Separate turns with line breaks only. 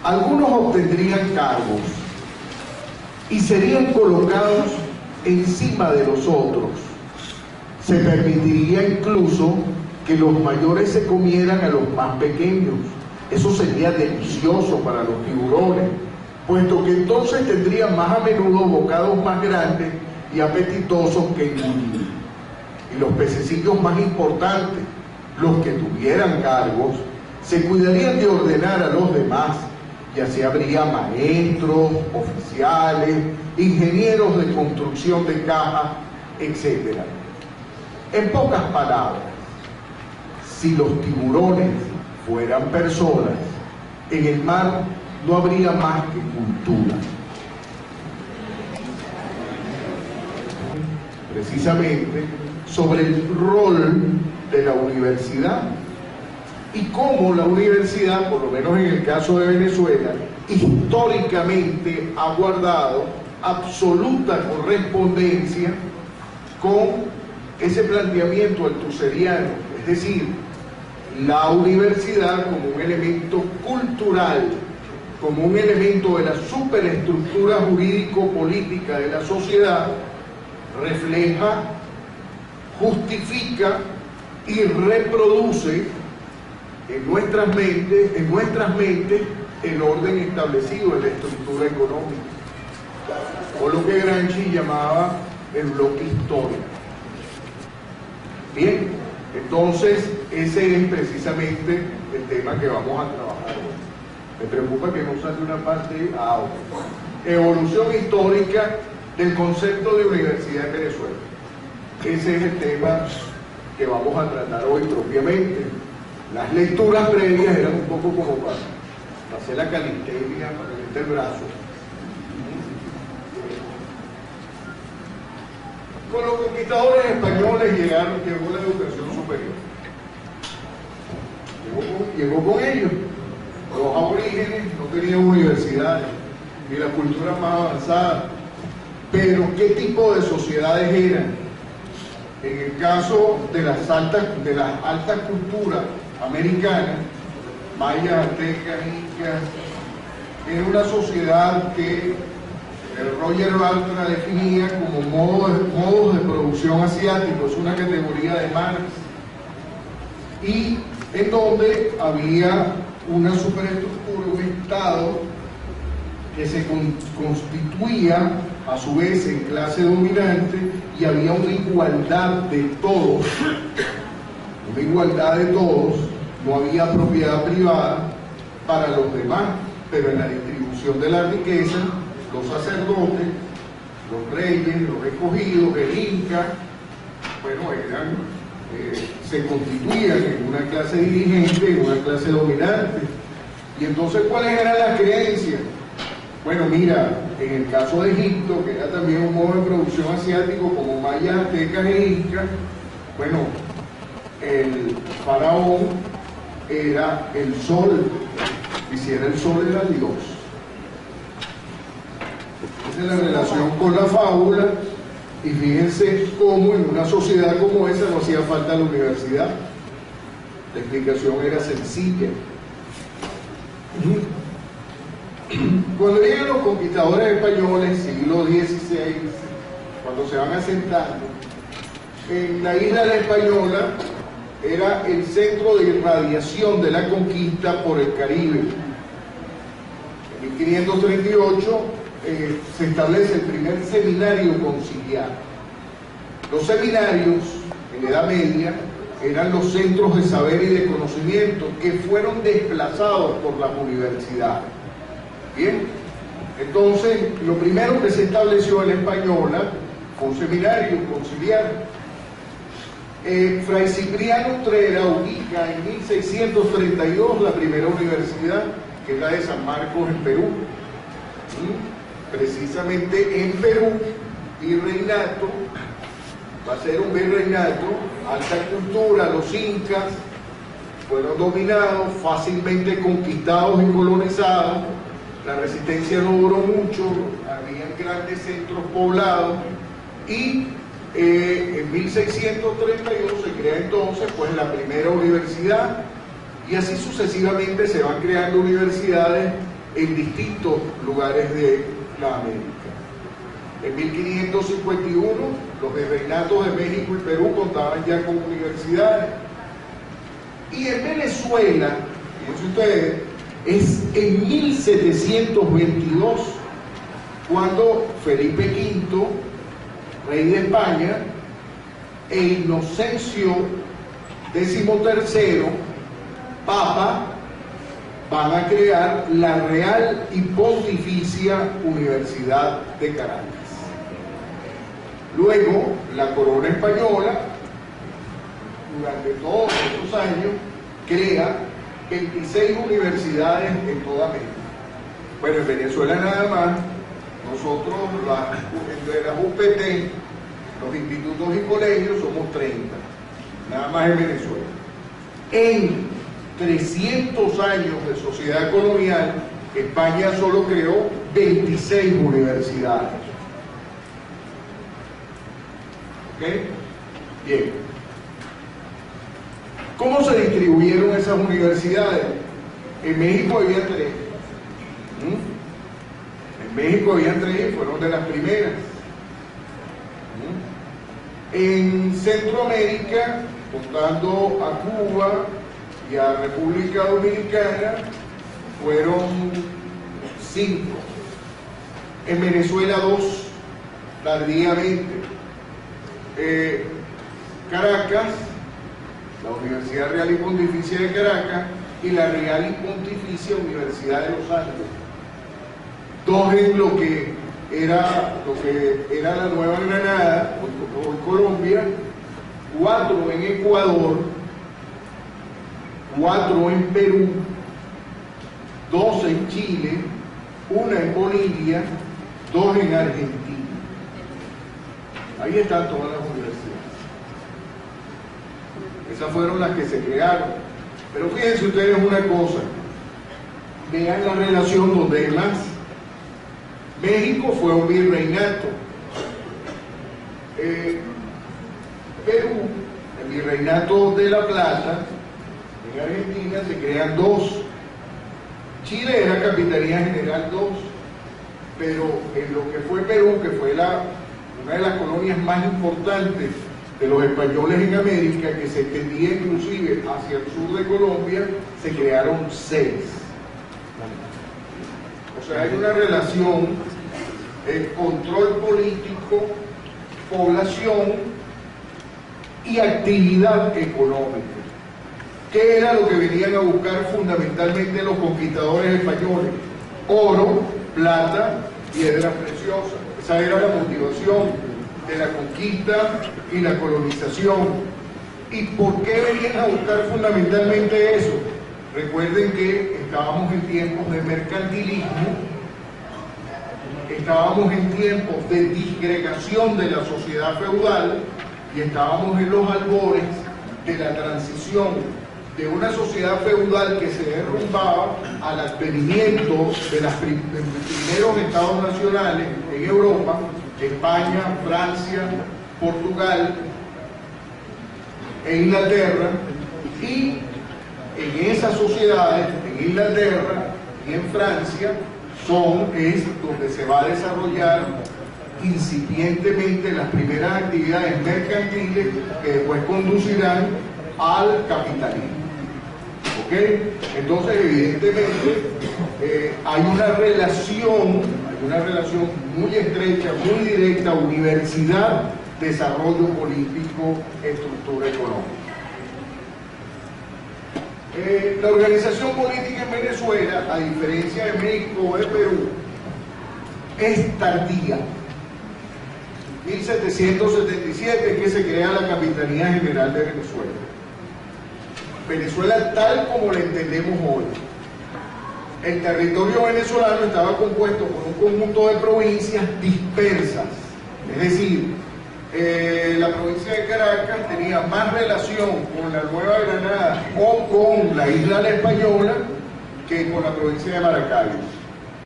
Algunos obtendrían cargos y serían colocados encima de los otros. Se permitiría incluso que los mayores se comieran a los más pequeños. Eso sería delicioso para los tiburones, puesto que entonces tendrían más a menudo bocados más grandes y apetitosos que engullir. Y los pececillos más importantes, los que tuvieran cargos, se cuidarían de ordenar a los demás, y así habría maestros, oficiales, ingenieros de construcción de cajas, etc. En pocas palabras, si los tiburones fueran personas, en el mar no habría más que cultura. Precisamente sobre el rol de la universidad y cómo la universidad, por lo menos en el caso de Venezuela, históricamente ha guardado absoluta correspondencia con ese planteamiento althuseriano, es decir, la universidad como un elemento cultural, como un elemento de la superestructura jurídico-política de la sociedad, refleja, justifica y reproduce en nuestras mentes el orden establecido en la estructura económica, o lo que Gramsci llamaba el bloque histórico. Bien, entonces ese es precisamente el tema que vamos a trabajar hoy. Me preocupa que no salga una parte A. Evolución histórica del concepto de universidad en Venezuela. Ese es el tema que vamos a tratar hoy propiamente. Las lecturas previas eran un poco como para hacer la calistenia, para meter el brazo. Con los conquistadores españoles llegó la educación superior. Llegó con ellos. Los aborígenes no tenían universidades, ni la cultura más avanzada. Pero ¿qué tipo de sociedades eran? En el caso de las altas culturas americanas, mayas, aztecas, incas, era una sociedad que Roger Baltra definía como modos de producción asiáticos, es una categoría de Marx, y en donde había una superestructura, un Estado que se constituía a su vez en clase dominante, y había una igualdad de todos, no había propiedad privada para los demás, pero en la distribución de la riqueza, los sacerdotes, los reyes, los escogidos, el Inca, bueno, se constituían en una clase dirigente, en una clase dominante. Y entonces, ¿cuáles eran las creencias? Bueno, mira, en el caso de Egipto, que era también un modo de producción asiático como mayas, aztecas e incas, bueno, el faraón era el sol, y si era el sol era Dios. Esa es la relación con la fábula, y fíjense cómo en una sociedad como esa no hacía falta la universidad. La explicación era sencilla. Cuando llegan los conquistadores españoles, siglo XVI, cuando se van asentando, en la isla de la Española era el centro de irradiación de la conquista por el Caribe. En 1538 se establece el primer seminario conciliar. Los seminarios, en la Edad Media, eran los centros de saber y de conocimiento que fueron desplazados por las universidades. Bien, entonces lo primero que se estableció en la Española fue un seminario conciliar. Fray Cipriano Utrera ubica en 1632 la primera universidad, que es la de San Marcos en Perú. Precisamente en Perú, virreinato, va a ser un virreinato, alta cultura, los incas fueron dominados, fácilmente conquistados y colonizados. La resistencia no duró mucho, había grandes centros poblados, y en 1632 se crea entonces pues la primera universidad, y así sucesivamente se van creando universidades en distintos lugares de la América. En 1551, los virreinatos de México y Perú contaban ya con universidades. Y en Venezuela, fíjense ustedes, es en 1722 cuando Felipe V, rey de España, e Inocencio XIII, papa, van a crear la Real y Pontificia Universidad de Caracas. Luego, la corona española, durante todos estos años, crea 26 universidades en toda América. Bueno, en Venezuela nada más, nosotros, entre las UPT, los institutos y colegios, somos 30, nada más en Venezuela. En 300 años de sociedad colonial, España solo creó 26 universidades. ¿Ok? Bien. ¿Cómo se distribuyeron esas universidades? En México había 3. En México había 3, fueron de las primeras. En Centroamérica, contando a Cuba y a República Dominicana, fueron 5. En Venezuela 2, tardíamente. Caracas, la Universidad Real y Pontificia de Caracas, y la Real y Pontificia Universidad de los Andes. 2 en lo que era la Nueva Granada, hoy Colombia, 4 en Ecuador, 4 en Perú, 2 en Chile, 1 en Bolivia, 2 en Argentina. Ahí están todas las universidades. Esas fueron las que se crearon. Pero fíjense ustedes una cosa, vean la relación donde hay más. México fue un virreinato. Perú, el virreinato de La Plata, en Argentina se crean 2. Chile era Capitanía General 2, pero en lo que fue Perú, que fue una de las colonias más importantes de los españoles en América, que se extendía inclusive hacia el sur de Colombia, se crearon 6. O sea, hay una relación de control político, población y actividad económica. ¿Qué era lo que venían a buscar fundamentalmente los conquistadores españoles? Oro, plata, piedras preciosas. Esa era la motivación de la conquista y la colonización. ¿Y por qué venían a buscar fundamentalmente eso? Recuerden que estábamos en tiempos de mercantilismo, estábamos en tiempos de disgregación de la sociedad feudal y estábamos en los albores de la transición de una sociedad feudal que se derrumbaba al advenimiento de los primeros estados nacionales en Europa, España, Francia, Portugal e Inglaterra, y en esas sociedades, en Inglaterra y en Francia, es donde se va a desarrollar incipientemente las primeras actividades mercantiles que después conducirán al capitalismo. ¿Ok? Entonces, evidentemente, hay una relación muy estrecha, muy directa, universidad, desarrollo político, estructura económica. La organización política en Venezuela, a diferencia de México o de Perú, es tardía. 1777 es que se crea la Capitanía General de Venezuela. Venezuela tal como la entendemos hoy. El territorio venezolano estaba compuesto por un conjunto de provincias dispersas, es decir, la provincia de Caracas tenía más relación con la Nueva Granada o con la isla La Española que con la provincia de Maracaibo.